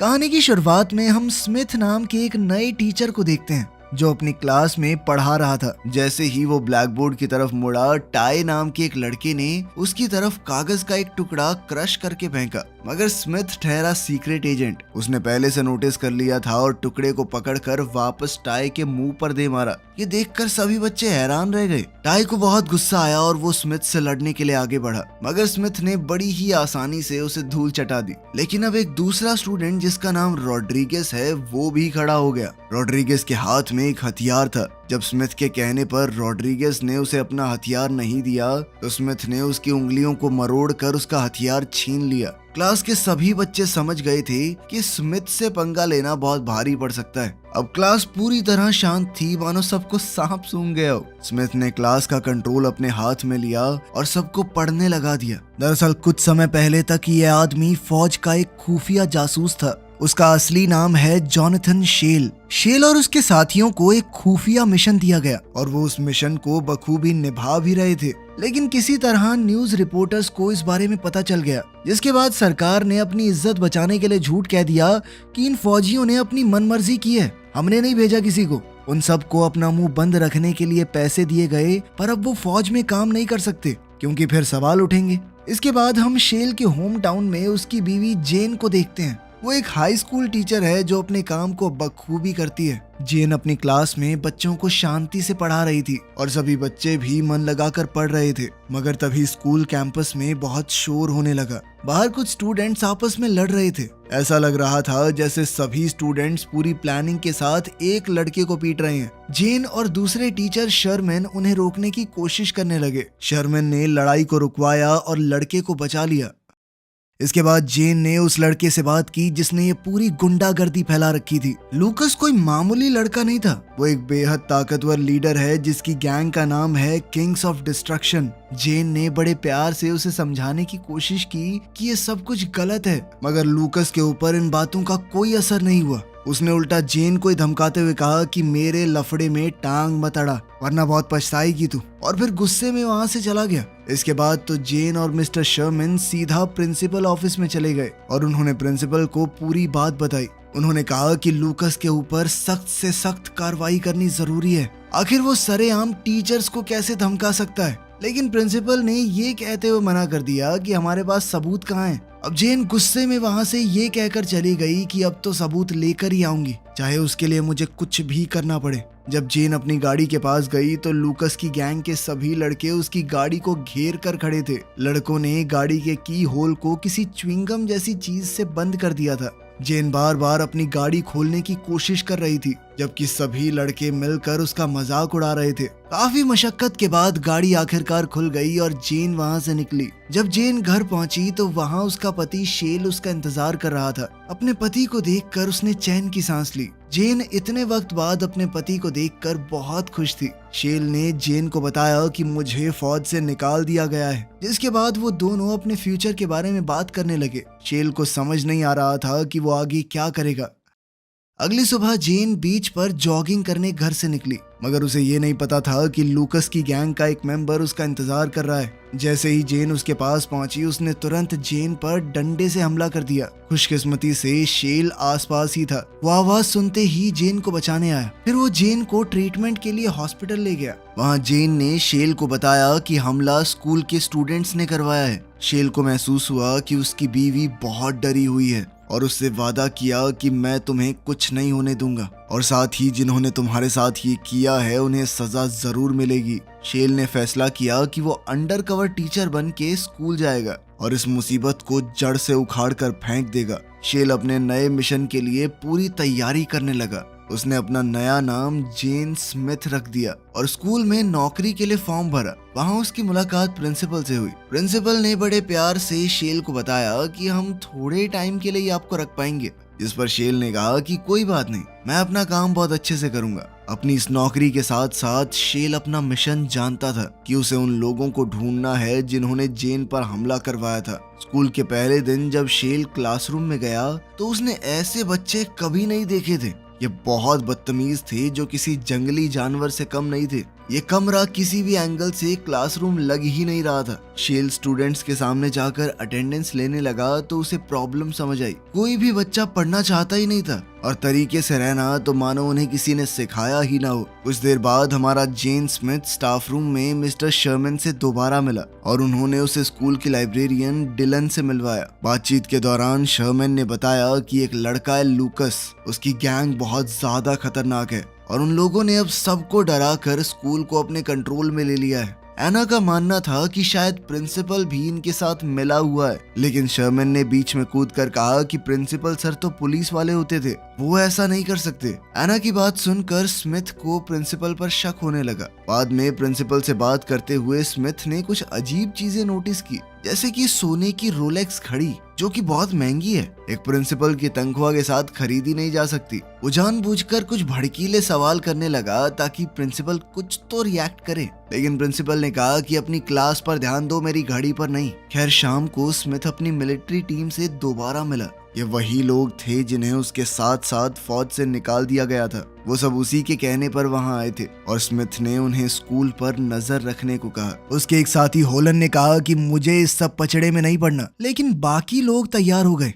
कहानी की शुरुआत में हम स्मिथ नाम के एक नए टीचर को देखते हैं जो अपनी क्लास में पढ़ा रहा था। जैसे ही वो ब्लैक बोर्ड की तरफ मुड़ा, टाई नाम के एक लड़के ने उसकी तरफ कागज का एक टुकड़ा क्रश करके फेंका, मगर स्मिथ ठहरा सीक्रेट एजेंट। उसने पहले से नोटिस कर लिया था और टुकड़े को पकड़कर वापस टाई के मुंह पर दे मारा। ये देखकर सभी बच्चे हैरान रह गए। टाई को बहुत गुस्सा आया और वो स्मिथ से लड़ने के लिए आगे बढ़ा, मगर स्मिथ ने बड़ी ही आसानी से उसे धूल चटा दी। लेकिन अब एक दूसरा स्टूडेंट जिसका नाम रॉड्रिगेज है वो भी खड़ा हो गया। रॉड्रिगेज के हाथ में एक हथियार था। जब स्मिथ के कहने पर रॉड्रिगेज ने उसे अपना हथियार नहीं दिया तो स्मिथ ने उसकी उंगलियों को मरोड़ कर उसका हथियार छीन लिया। क्लास के सभी बच्चे समझ गए थे कि स्मिथ से पंगा लेना बहुत भारी पड़ सकता है। अब क्लास पूरी तरह शांत थी, मानो सबको सांप सूंघ गया हो। स्मिथ ने क्लास का कंट्रोल अपने हाथ में लिया और सबको पढ़ने लगा दिया। दरअसल कुछ समय पहले तक ये आदमी फौज का एक खुफिया जासूस था। उसका असली नाम है जॉनथन शेल और उसके साथियों को एक खुफिया मिशन दिया गया और वो उस मिशन को बखूबी निभा भी रहे थे। लेकिन किसी तरह न्यूज रिपोर्टर्स को इस बारे में पता चल गया, जिसके बाद सरकार ने अपनी इज्जत बचाने के लिए झूठ कह दिया कि इन फौजियों ने अपनी मनमर्जी की है, हमने नहीं भेजा किसी को। उन सबको अपना मुंह बंद रखने के लिए पैसे दिए गए, पर अब वो फौज में काम नहीं कर सकते क्योंकि फिर सवाल उठेंगे। इसके बाद हम शेल के होम टाउन में उसकी बीवी जेन को देखते हैं। वो एक हाई स्कूल टीचर है जो अपने काम को बखूबी करती है। जेन अपनी क्लास में बच्चों को शांति से पढ़ा रही थी और सभी बच्चे भी मन लगाकर पढ़ रहे थे, मगर तभी स्कूल कैंपस में बहुत शोर होने लगा। बाहर कुछ स्टूडेंट्स आपस में लड़ रहे थे। ऐसा लग रहा था जैसे सभी स्टूडेंट्स पूरी प्लानिंग के साथ एक लड़के को पीट रहे हैं। जेन और दूसरे टीचर शर्मन उन्हें रोकने की कोशिश करने लगे। शर्मन ने लड़ाई को रुकवाया और लड़के को बचा लिया। इसके बाद जेन ने उस लड़के से बात की जिसने ये पूरी गुंडागर्दी फैला रखी थी। लूकस कोई मामूली लड़का नहीं था, वो एक बेहद ताकतवर लीडर है जिसकी गैंग का नाम है किंग्स ऑफ डिस्ट्रक्शन। जेन ने बड़े प्यार से उसे समझाने की कोशिश की कि ये सब कुछ गलत है, मगर लूकस के ऊपर इन बातों का कोई असर नहीं हुआ। उसने उल्टा जेन को धमकाते हुए कहा कि मेरे लफड़े में टांग मत अड़ा वरना बहुत पछताएगी तू, और फिर गुस्से में वहां से चला गया। इसके बाद तो जेन और मिस्टर शर्मन सीधा प्रिंसिपल ऑफिस में चले गए और उन्होंने प्रिंसिपल को पूरी बात बताई। उन्होंने कहा कि लूकस के ऊपर सख्त से सख्त कार्रवाई करनी जरूरी है। आखिर वो सरेआम टीचर्स को कैसे धमका सकता है। लेकिन प्रिंसिपल ने ये कहते हुए मना कर दिया कि हमारे पास सबूत कहाँ हैं। अब जेन गुस्से में वहां से ये कहकर चली गई कि अब तो सबूत लेकर ही आऊंगी, चाहे उसके लिए मुझे कुछ भी करना पड़े। जब जेन अपनी गाड़ी के पास गई तो लूकस की गैंग के सभी लड़के उसकी गाड़ी को घेर कर खड़े थे। लड़कों ने गाड़ी के की होल को किसी च्युइंगम जैसी चीज से बंद कर दिया था। जेन बार बार अपनी गाड़ी खोलने की कोशिश कर रही थी, जबकि सभी लड़के मिलकर उसका मजाक उड़ा रहे थे। काफी मशक्कत के बाद गाड़ी आखिरकार खुल गई और जेन वहां से निकली। जब जेन घर पहुंची तो वहां उसका पति शेल उसका इंतजार कर रहा था। अपने पति को देखकर उसने चैन की सांस ली। जेन इतने वक्त बाद अपने पति को देखकर बहुत खुश थी। शेल ने जेन को बताया कि मुझे फौज से निकाल दिया गया है, जिसके बाद वो दोनों अपने फ्यूचर के बारे में बात करने लगे। शेल को समझ नहीं आ रहा था कि वो आगे क्या करेगा। अगली सुबह जेन बीच पर जॉगिंग करने घर से निकली, मगर उसे ये नहीं पता था कि लूकस की गैंग का एक मेंबर उसका इंतजार कर रहा है। जैसे ही जेन उसके पास पहुंची उसने तुरंत जेन पर डंडे से हमला कर दिया। खुशकिस्मती से शेल आसपास ही था। वो आवाज सुनते ही जेन को बचाने आया। फिर वो जेन को ट्रीटमेंट के लिए हॉस्पिटल ले गया। वहाँ जेन ने शेल को बताया कि हमला स्कूल के स्टूडेंट्स ने करवाया है। शेल को महसूस हुआ कि उसकी बीवी बहुत डरी हुई है और उससे वादा किया कि मैं तुम्हें कुछ नहीं होने दूंगा, और साथ ही जिन्होंने तुम्हारे साथ ये किया है उन्हें सजा जरूर मिलेगी। शेल ने फैसला किया कि वो अंडर कवर टीचर बन के स्कूल जाएगा और इस मुसीबत को जड़ से उखाड़ कर फेंक देगा। शेल अपने नए मिशन के लिए पूरी तैयारी करने लगा। उसने अपना नया नाम जेन स्मिथ रख दिया और स्कूल में नौकरी के लिए फॉर्म भरा। वहाँ उसकी मुलाकात प्रिंसिपल से हुई। प्रिंसिपल ने बड़े प्यार से शेल को बताया कि हम थोड़े टाइम के लिए आपको रख पाएंगे, जिस पर शेल ने कहा कि कोई बात नहीं, मैं अपना काम बहुत अच्छे से करूंगा। अपनी इस नौकरी के साथ साथ शेल अपना मिशन जानता था कि उसे उन लोगों को ढूंढना है जिन्होंने जेन पर हमला करवाया था। स्कूल के पहले दिन जब शेल क्लासरूम में गया तो उसने ऐसे बच्चे कभी नहीं देखे थे। ये बहुत बदतमीज थे जो किसी जंगली जानवर से कम नहीं थे। ये कमरा किसी भी एंगल से क्लासरूम लग ही नहीं रहा था। शेल स्टूडेंट्स के सामने जाकर अटेंडेंस लेने लगा तो उसे प्रॉब्लम समझ आई। कोई भी बच्चा पढ़ना चाहता ही नहीं था और तरीके से रहना तो मानो उन्हें किसी ने सिखाया ही ना हो। कुछ देर बाद हमारा जेन स्मिथ स्टाफ रूम में मिस्टर शर्मन से दोबारा मिला और उन्होंने उसे स्कूल की लाइब्रेरियन डिलन से मिलवाया। बातचीत के दौरान शर्मन ने बताया कि एक लड़का है लूकस, उसकी गैंग बहुत ज्यादा खतरनाक है और उन लोगों ने अब सबको डरा कर स्कूल को अपने कंट्रोल में ले लिया है। एना का मानना था कि शायद प्रिंसिपल भी इनके साथ मिला हुआ है, लेकिन शर्मन ने बीच में कूद कर कहा कि प्रिंसिपल सर तो पुलिस वाले होते थे, वो ऐसा नहीं कर सकते। एना की बात सुनकर स्मिथ को प्रिंसिपल पर शक होने लगा। बाद में प्रिंसिपल से बात करते हुए स्मिथ ने कुछ अजीब चीजें नोटिस की, जैसे कि सोने की रोलेक्स घड़ी जो कि बहुत महंगी है, एक प्रिंसिपल की तनख्वाह के साथ खरीदी नहीं जा सकती। वो जानबूझकर कुछ भड़कीले सवाल करने लगा ताकि प्रिंसिपल कुछ तो रिएक्ट करे, लेकिन प्रिंसिपल ने कहा कि अपनी क्लास पर ध्यान दो, मेरी घड़ी पर नहीं। खैर शाम को स्मिथ अपनी मिलिट्री टीम से दोबारा मिला। ये वही लोग थे जिन्हें उसके साथ साथ फौज से निकाल दिया गया था। वो सब उसी के कहने पर वहां आए थे और स्मिथ ने उन्हें स्कूल पर नजर रखने को कहा। उसके एक साथी होलन ने कहा कि मुझे इस सब पचड़े में नहीं पड़ना, लेकिन बाकी लोग तैयार हो गए।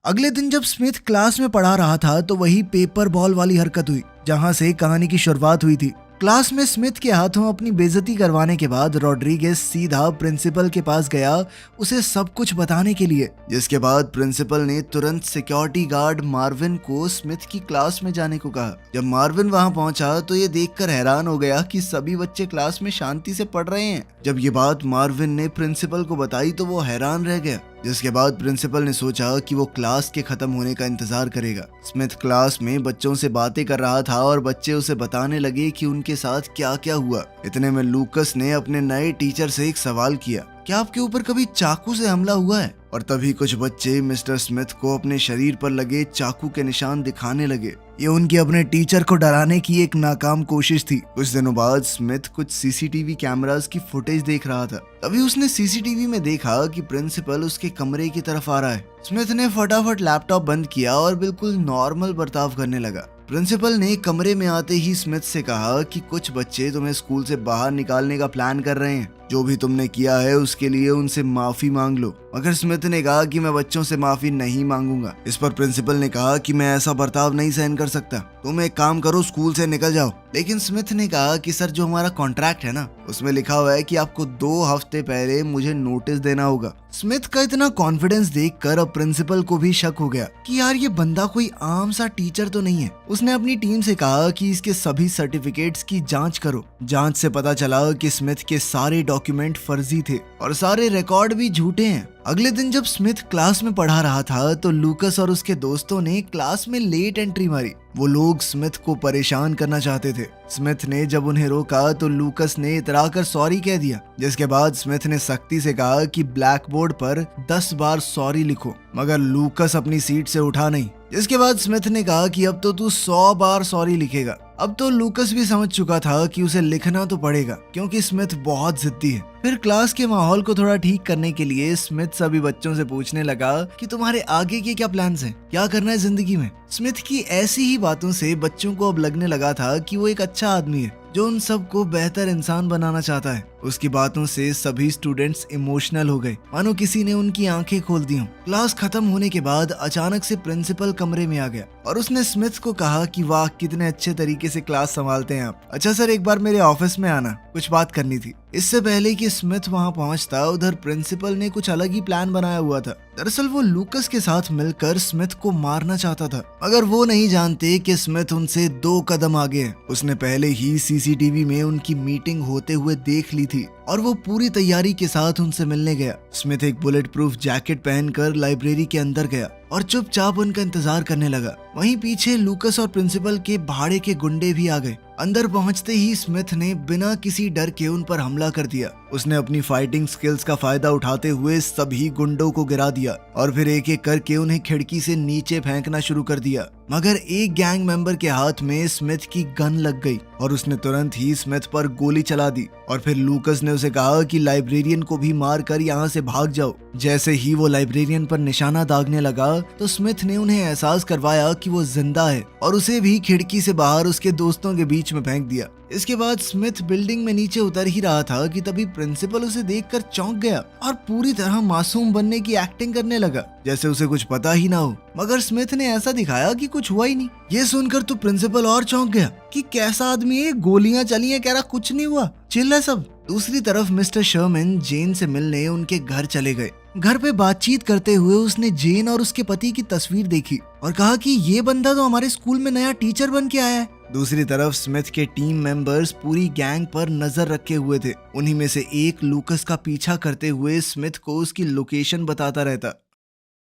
अगले दिन जब स्मिथ क्लास में पढ़ा रहा था तो वही पेपर बॉल वाली हरकत हुई जहां से कहानी की शुरुआत हुई थी। क्लास में स्मिथ के हाथों अपनी बेइज्जती करवाने के बाद रॉड्रिगेज सीधा प्रिंसिपल के पास गया उसे सब कुछ बताने के लिए, जिसके बाद प्रिंसिपल ने तुरंत सिक्योरिटी गार्ड मार्विन को स्मिथ की क्लास में जाने को कहा। जब मार्विन वहां पहुंचा तो ये देखकर हैरान हो गया कि सभी बच्चे क्लास में शांति से पढ़ रहे हैं। जब ये बात मार्विन ने प्रिंसिपल को बताई तो वो हैरान रह गया, जिसके बाद प्रिंसिपल ने सोचा कि वो क्लास के खत्म होने का इंतजार करेगा। स्मिथ क्लास में बच्चों से बातें कर रहा था और बच्चे उसे बताने लगे कि उनके साथ क्या क्या हुआ। इतने में लूकस ने अपने नए टीचर से एक सवाल किया, क्या आपके ऊपर कभी चाकू से हमला हुआ है? और तभी कुछ बच्चे मिस्टर स्मिथ को अपने शरीर पर लगे चाकू के निशान दिखाने लगे। ये उनके अपने टीचर को डराने की एक नाकाम कोशिश थी। कुछ दिनों बाद स्मिथ कुछ सीसीटीवी कैमरास की फुटेज देख रहा था। तभी उसने सीसीटीवी में देखा कि प्रिंसिपल उसके कमरे की तरफ आ रहा है। स्मिथ ने फटाफट लैपटॉप बंद किया और बिल्कुल नॉर्मल बर्ताव करने लगा। प्रिंसिपल ने कमरे में आते ही स्मिथ से कहा कि कुछ बच्चे तुम्हें स्कूल से बाहर निकालने का प्लान कर रहे हैं। जो भी तुमने किया है उसके लिए उनसे माफी मांग लो। मगर स्मिथ ने कहा कि मैं बच्चों से माफी नहीं मांगूंगा। इस पर प्रिंसिपल ने कहा कि मैं ऐसा बर्ताव नहीं सहन कर सकता, तुम एक काम करो, स्कूल से निकल जाओ। लेकिन स्मिथ ने कहा कि सर, जो हमारा कॉन्ट्रैक्ट है ना, उसमें लिखा हुआ है कि आपको 2 हफ्ते पहले मुझे नोटिस देना होगा। स्मिथ का इतना कॉन्फिडेंस देखकर अब प्रिंसिपल को भी शक हो गया कि यार ये बंदा कोई आम सा टीचर तो नहीं है। उसने अपनी टीम से कहा कि इसके सभी सर्टिफिकेट्स की जांच करो। जांच से पता चला कि स्मिथ के सारे डॉक्यूमेंट फर्जी थे और सारे रिकॉर्ड भी झूठे हैं। अगले दिन जब स्मिथ क्लास में पढ़ा रहा था तो लूकस और उसके दोस्तों ने क्लास में लेट एंट्री मारी। वो लोग स्मिथ को परेशान करना चाहते थे। स्मिथ ने जब उन्हें रोका तो लूकस ने इतराकर सॉरी कह दिया, जिसके बाद स्मिथ ने सख्ती से कहा कि ब्लैक बोर्ड पर 10 बार सॉरी लिखो। मगर लूकस अपनी सीट से उठा नहीं, जिसके बाद स्मिथ ने कहा कि अब तो तू 100 बार सॉरी लिखेगा। अब तो लूकस भी समझ चुका था कि उसे लिखना तो पड़ेगा क्योंकि स्मिथ बहुत जिद्दी है। फिर क्लास के माहौल को थोड़ा ठीक करने के लिए स्मिथ सभी बच्चों से पूछने लगा कि तुम्हारे आगे के क्या प्लान्स हैं, क्या करना है जिंदगी में। स्मिथ की ऐसी ही बातों से बच्चों को अब लगने लगा था कि वो एक अच्छा आदमी है जो उन सबको बेहतर इंसान बनाना चाहता है। उसकी बातों से सभी स्टूडेंट्स इमोशनल हो गए, मानो किसी ने उनकी आंखें खोल दी हों। क्लास खत्म होने के बाद अचानक से प्रिंसिपल कमरे में आ गया और उसने स्मिथ को कहा कि वाह, कितने अच्छे तरीके से क्लास संभालते हैं आप। अच्छा सर, एक बार मेरे ऑफिस में आना, कुछ बात करनी थी। इससे पहले कि स्मिथ वहां पहुंचता, उधर प्रिंसिपल ने कुछ अलग ही प्लान बनाया हुआ था। दरअसल वो लूकस के साथ मिलकर स्मिथ को मारना चाहता था, मगर वो नहीं जानते कि स्मिथ उनसे 2 कदम आगे है। उसने पहले ही सीसीटीवी में उनकी मीटिंग होते हुए देख ली थी और वो पूरी तैयारी के साथ उनसे मिलने गया। स्मिथ एक बुलेट प्रूफ जैकेट पहनकर लाइब्रेरी के अंदर गया और चुपचाप उनका इंतजार करने लगा। वहीं पीछे लूकस और प्रिंसिपल के भाड़े के गुंडे भी आ गए। अंदर पहुंचते ही स्मिथ ने बिना किसी डर के उन पर हमला कर दिया। उसने अपनी फाइटिंग स्किल्स का फायदा उठाते हुए सभी गुंडों को गिरा दिया और फिर एक एक करके उन्हें खिड़की से नीचे फेंकना शुरू कर दिया। मगर एक गैंग मेंबर के हाथ में स्मिथ की गन लग गई और उसने तुरंत ही स्मिथ पर गोली चला दी और फिर लूकस ने उसे कहा कि लाइब्रेरियन को भी मार कर यहाँ से भाग जाओ। जैसे ही वो लाइब्रेरियन पर निशाना दागने लगा तो स्मिथ ने उन्हें एहसास करवाया कि वो जिंदा है और उसे भी खिड़की से बाहर उसके दोस्तों के बीच में फेंक दिया। इसके बाद स्मिथ बिल्डिंग में नीचे उतर ही रहा था कि तभी प्रिंसिपल उसे देखकर चौंक गया और पूरी तरह मासूम बनने की एक्टिंग करने लगा, जैसे उसे कुछ पता ही ना हो। मगर स्मिथ ने ऐसा दिखाया कि कुछ हुआ ही नहीं। ये सुनकर तो प्रिंसिपल और चौंक गया कि कैसा आदमी है, गोलियां चली हैं, कह रहा कुछ नहीं हुआ, चिल है सब। दूसरी तरफ मिस्टर शर्मन जेन से मिलने उनके घर चले गए। घर पे बातचीत करते हुए उसने जेन और उसके पति की तस्वीर देखी और कहा कि ये बंदा तो हमारे स्कूल में नया टीचर बन के आया है। दूसरी तरफ स्मिथ के टीम मेंबर्स पूरी गैंग पर नजर रखे हुए थे। उन्हीं में से एक लूकस का पीछा करते हुए स्मिथ को उसकी लोकेशन बताता रहता।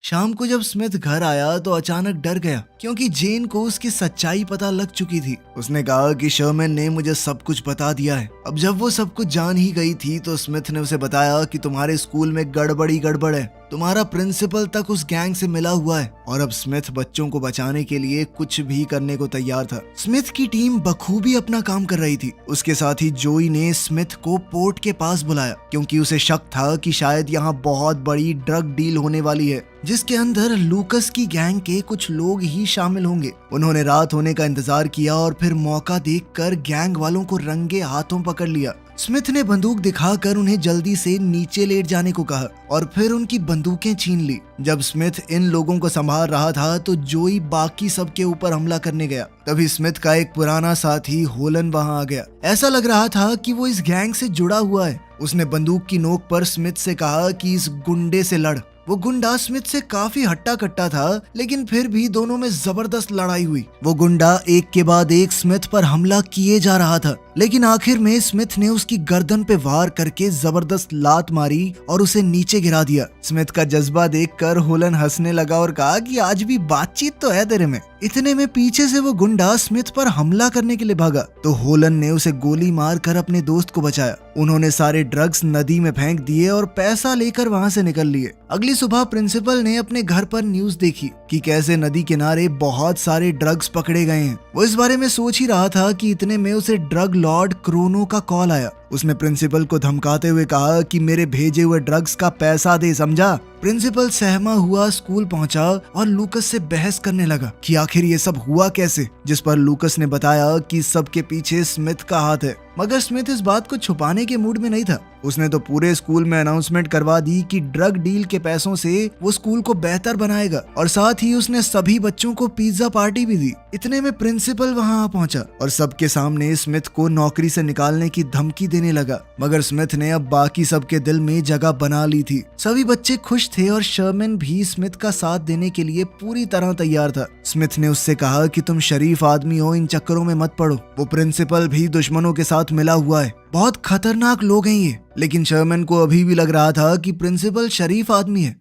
शाम को जब स्मिथ घर आया तो अचानक डर गया क्योंकि जेन को उसकी सच्चाई पता लग चुकी थी। उसने कहा कि शर्मन ने मुझे सब कुछ बता दिया है। अब जब वो सब कुछ जान ही गई थी तो स्मिथ ने उसे बताया कि तुम्हारे स्कूल में गड़बड़ है, तुम्हारा प्रिंसिपल तक उस गैंग से मिला हुआ है। और अब स्मिथ बच्चों को बचाने के लिए कुछ भी करने को तैयार था। स्मिथ की टीम बखूबी अपना काम कर रही थी। उसके साथ ही जोई ने स्मिथ को पोर्ट के पास बुलाया क्योंकि उसे शक था कि शायद यहाँ बहुत बड़ी ड्रग डील होने वाली है जिसके अंदर लूकस की गैंग के कुछ लोग ही शामिल होंगे। उन्होंने रात होने का इंतजार किया और फिर मौका देखकर गैंग वालों को रंगे हाथों पकड़ लिया। स्मिथ ने बंदूक दिखाकर उन्हें जल्दी से नीचे लेट जाने को कहा और फिर उनकी बंदूकें छीन ली। जब स्मिथ इन लोगों को संभाल रहा था तो जोई बाकी सब के ऊपर हमला करने गया। तभी स्मिथ का एक पुराना साथी होलन वहां आ गया। ऐसा लग रहा था कि वो इस गैंग से जुड़ा हुआ है। उसने बंदूक की नोक पर स्मिथ से कहा कि इस गुंडे से लड़। वो गुंडा स्मिथ से काफी हट्टा कट्टा था, लेकिन फिर भी दोनों में जबरदस्त लड़ाई हुई। वो गुंडा एक के बाद एक स्मिथ पर हमला किए जा रहा था, लेकिन आखिर में स्मिथ ने उसकी गर्दन पे वार करके जबरदस्त लात मारी और उसे नीचे गिरा दिया। स्मिथ का जज्बा देखकर होलन हंसने लगा और कहा कि आज भी बातचीत तो है तेरे में। इतने में पीछे से वो गुंडा स्मिथ पर हमला करने के लिए भागा तो होलन ने उसे गोली मारकर अपने दोस्त को बचाया। उन्होंने सारे ड्रग्स नदी में फेंक दिए और पैसा लेकर वहां से निकल लिए। अगली सुबह प्रिंसिपल ने अपने घर पर न्यूज देखी कि कैसे नदी किनारे बहुत सारे ड्रग्स पकड़े गए हैं। वो इस बारे में सोच ही रहा था कि इतने में उसे ड्रग लॉर्ड क्रोनो का कॉल आया। उसने प्रिंसिपल को धमकाते हुए कहा कि मेरे भेजे हुए ड्रग्स का पैसा दे, समझा। प्रिंसिपल सहमा हुआ स्कूल पहुंचा और लूकस से बहस करने लगा कि आखिर ये सब हुआ कैसे, जिस पर लूकस ने बताया कि सब के पीछे स्मिथ का हाथ है। मगर स्मिथ इस बात को छुपाने के मूड में नहीं था। उसने तो पूरे स्कूल में अनाउंसमेंट करवा दी कि ड्रग डील के पैसों से वो स्कूल को बेहतर बनाएगा और साथ ही उसने सभी बच्चों को पिज्जा पार्टी भी दी। इतने में प्रिंसिपल वहां पहुंचा और सबके सामने स्मिथ को नौकरी से निकालने की धमकी देने लगा। मगर स्मिथ ने अब बाकी सबके दिल में जगह बना ली थी। सभी बच्चे खुश थे और शर्मन भी स्मिथ का साथ देने के लिए पूरी तरह तैयार था। स्मिथ ने उससे कहा कि तुम शरीफ आदमी हो, इन चक्करों में मत पड़ो। वो प्रिंसिपल भी दुश्मनों के साथ मिला हुआ है, बहुत खतरनाक लोग हैं ये। लेकिन शर्मन को अभी भी लग रहा था कि प्रिंसिपल शरीफ आदमी है।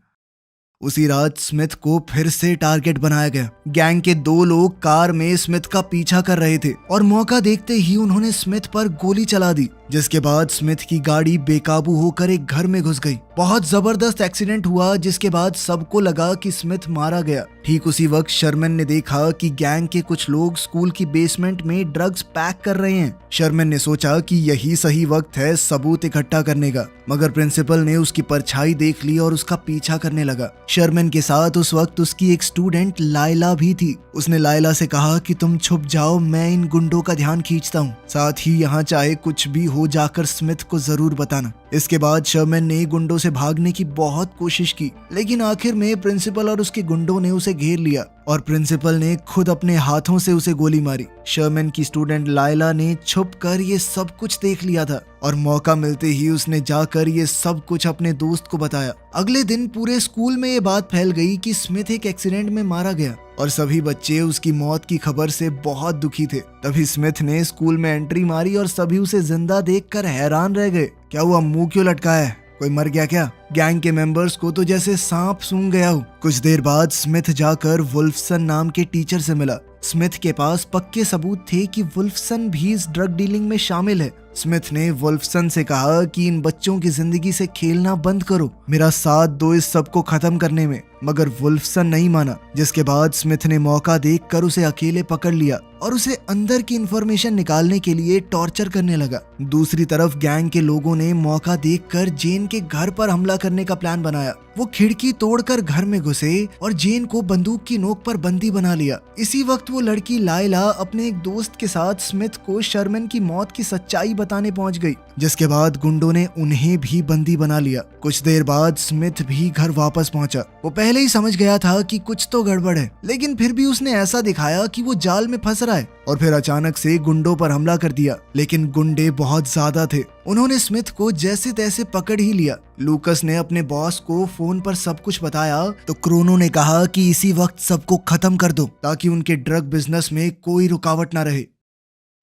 उसी रात स्मिथ को फिर से टारगेट बनाया गया। गैंग के 2 लोग कार में स्मिथ का पीछा कर रहे थे और मौका देखते ही उन्होंने स्मिथ पर गोली चला दी, जिसके बाद स्मिथ की गाड़ी बेकाबू होकर एक घर में घुस गई। बहुत जबरदस्त एक्सीडेंट हुआ जिसके बाद सबको लगा कि स्मिथ मारा गया। ठीक उसी वक्त शर्मन ने देखा कि गैंग के कुछ लोग स्कूल की बेसमेंट में ड्रग्स पैक कर रहे हैं। शर्मन ने सोचा कि यही सही वक्त है सबूत इकट्ठा करने का, मगर प्रिंसिपल ने उसकी परछाई देख ली और उसका पीछा करने लगा। शर्मन के साथ उस वक्त उसकी एक स्टूडेंट लाइला भी थी। उसने लाइला से कहा कि तुम छुप जाओ, मैं इन गुंडों का ध्यान खींचता हूँ। साथ ही यहाँ चाहे कुछ भी हो जाकर स्मिथ को जरूर बताना। इसके बाद शर्मन ने गुंडों से भागने की बहुत कोशिश की, लेकिन आखिर में प्रिंसिपल और उसके गुंडों ने उसे घेर लिया और प्रिंसिपल ने खुद अपने हाथों से उसे गोली मारी। शर्मन की स्टूडेंट लाइला ने छुपकर ये सब कुछ देख लिया था और मौका मिलते ही उसने जाकर ये सब कुछ अपने दोस्त को बताया। अगले दिन पूरे स्कूल में ये बात फैल गई कि स्मिथ एक एक्सीडेंट में मारा गया और सभी बच्चे उसकी मौत की खबर से बहुत दुखी थे। तभी स्मिथ ने स्कूल में एंट्री मारी और सभी उसे जिंदा देखकर हैरान रह गए। क्या हुआ, मुंह क्यों लटकाया है, कोई मर गया क्या? गैंग के मेंबर्स को तो जैसे सांप सूंघ गया हो। कुछ देर बाद स्मिथ जाकर वुल्फसन नाम के टीचर से मिला। स्मिथ के पास पक्के सबूत थे कि वुल्फसन भी इस ड्रग डीलिंग में शामिल है स्मिथ ने वुल्फसन से कहा कि इन बच्चों की जिंदगी से खेलना बंद करो, मेरा साथ दो इस सब को खत्म करने में। मगर वुल्फसन नहीं माना, जिसके बाद स्मिथ ने मौका देखकर उसे अकेले पकड़ लिया और उसे अंदर की इंफॉर्मेशन निकालने के लिए टॉर्चर करने लगा। दूसरी तरफ गैंग के लोगों ने मौका देखकर जेन के घर पर हमला करने का प्लान बनाया। वो खिड़की तोड़कर घर में घुसे और जेन को बंदूक की नोक पर बंदी बना लिया। इसी वक्त वो लड़की लायला अपने एक दोस्त के साथ स्मिथ को शर्मन की मौत की सच्चाई बताने पहुंच गई, जिसके बाद गुंडों ने उन्हें भी बंदी बना लिया। कुछ देर बाद स्मिथ भी घर वापस पहुंचा। वो पहले ही समझ गया था कि कुछ तो गड़बड़ है, लेकिन फिर भी उसने ऐसा दिखाया कि वो जाल में फंस रहा है और फिर अचानक से गुंडों पर हमला कर दिया। लेकिन गुंडे बहुत ज्यादा थे, उन्होंने स्मिथ को जैसे तैसे पकड़ ही लिया। लूकस ने अपने बॉस को फोन पर सब कुछ बताया तो क्रोनो ने कहा कि इसी वक्त सबको खत्म कर दो ताकि उनके ड्रग बिजनेस में कोई रुकावट ना रहे।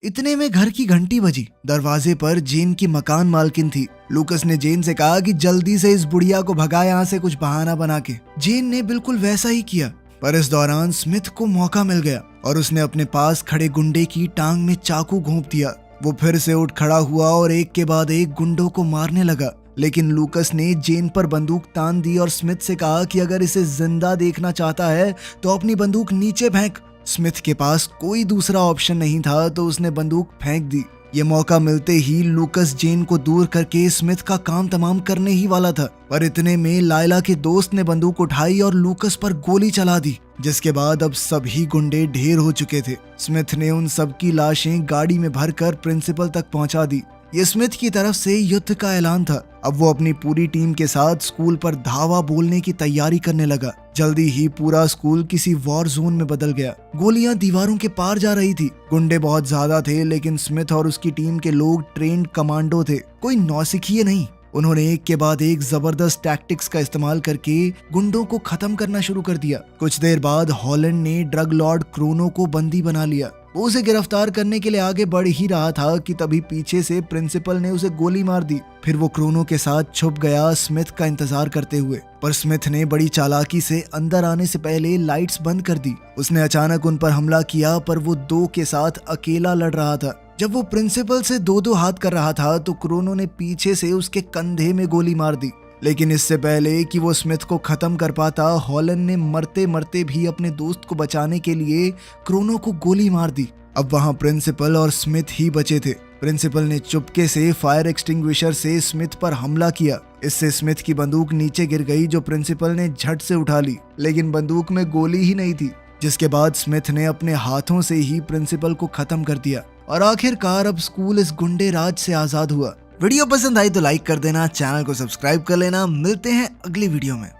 इतने में घर की घंटी बजी। दरवाजे पर जेन की मकान मालकिन थी। लूकस ने जेन से कहा कि जल्दी से इस बुढ़िया को भगा यहाँ से कुछ बहाना बना के। जेन ने बिल्कुल वैसा ही किया, पर इस दौरान स्मिथ को मौका मिल गया और उसने अपने पास खड़े गुंडे की टांग में चाकू घोंप दिया। वो फिर से उठ खड़ा हुआ और एक के बाद एक गुंडों को मारने लगा, लेकिन लूकस ने जेन पर बंदूक तान दी और स्मिथ से कहा कि अगर इसे जिंदा देखना चाहता है तो अपनी बंदूक नीचे फेंक। स्मिथ के पास कोई दूसरा ऑप्शन नहीं था तो उसने बंदूक फेंक दी। ये मौका मिलते ही लूकस जेन को दूर करके स्मिथ का काम तमाम करने ही वाला था, पर इतने में लायला के दोस्त ने बंदूक उठाई और लूकस पर गोली चला दी, जिसके बाद अब सभी गुंडे ढेर हो चुके थे। स्मिथ ने उन सब की लाशें गाड़ी में भरकर प्रिंसिपल तक पहुंचा दी। ये स्मिथ की तरफ से युद्ध का ऐलान था। अब वो अपनी पूरी टीम के साथ स्कूल पर धावा बोलने की तैयारी करने लगा। जल्दी ही पूरा स्कूल किसी वॉर जोन में बदल गया। गोलियां दीवारों के पार जा रही थी। गुंडे बहुत ज्यादा थे, लेकिन स्मिथ और उसकी टीम के लोग ट्रेंड कमांडो थे, कोई नौसिखिए नहीं। उन्होंने एक के बाद एक जबरदस्त टैक्टिक्स का इस्तेमाल करके गुंडों को खत्म करना शुरू कर दिया। कुछ देर बाद हॉलैंड ने ड्रग लॉर्ड क्रोनो को बंदी बना लिया। वो उसे गिरफ्तार करने के लिए आगे बढ़ ही रहा था कि तभी पीछे से प्रिंसिपल ने उसे गोली मार दी। फिर वो क्रोनो के साथ छुप गया स्मिथ का इंतजार करते हुए, पर स्मिथ ने बड़ी चालाकी से अंदर आने से पहले लाइट्स बंद कर दी। उसने अचानक उन पर हमला किया, पर वो दो के साथ अकेला लड़ रहा था। जब वो प्रिंसिपल से दो हाथ कर रहा था तो क्रोनो ने पीछे से उसके कंधे में गोली मार दी। लेकिन इससे पहले कि वो स्मिथ को खत्म कर पाता, हॉलैंड ने मरते मरते भी अपने दोस्त को बचाने के लिए क्रोनो को गोली मार दी। अब वहां प्रिंसिपल और स्मिथ ही बचे थे। प्रिंसिपल ने चुपके से फायर एक्सटिंग्विशर से स्मिथ पर हमला किया। इससे स्मिथ की बंदूक नीचे गिर गई, जो प्रिंसिपल ने झट से उठा ली, लेकिन बंदूक में गोली ही नहीं थी। जिसके बाद स्मिथ ने अपने हाथों से ही प्रिंसिपल को खत्म कर दिया और आखिरकार अब स्कूल इस गुंडे राज से आजाद हुआ। वीडियो पसंद आई तो लाइक कर देना, चैनल को सब्सक्राइब कर लेना। मिलते हैं अगली वीडियो में।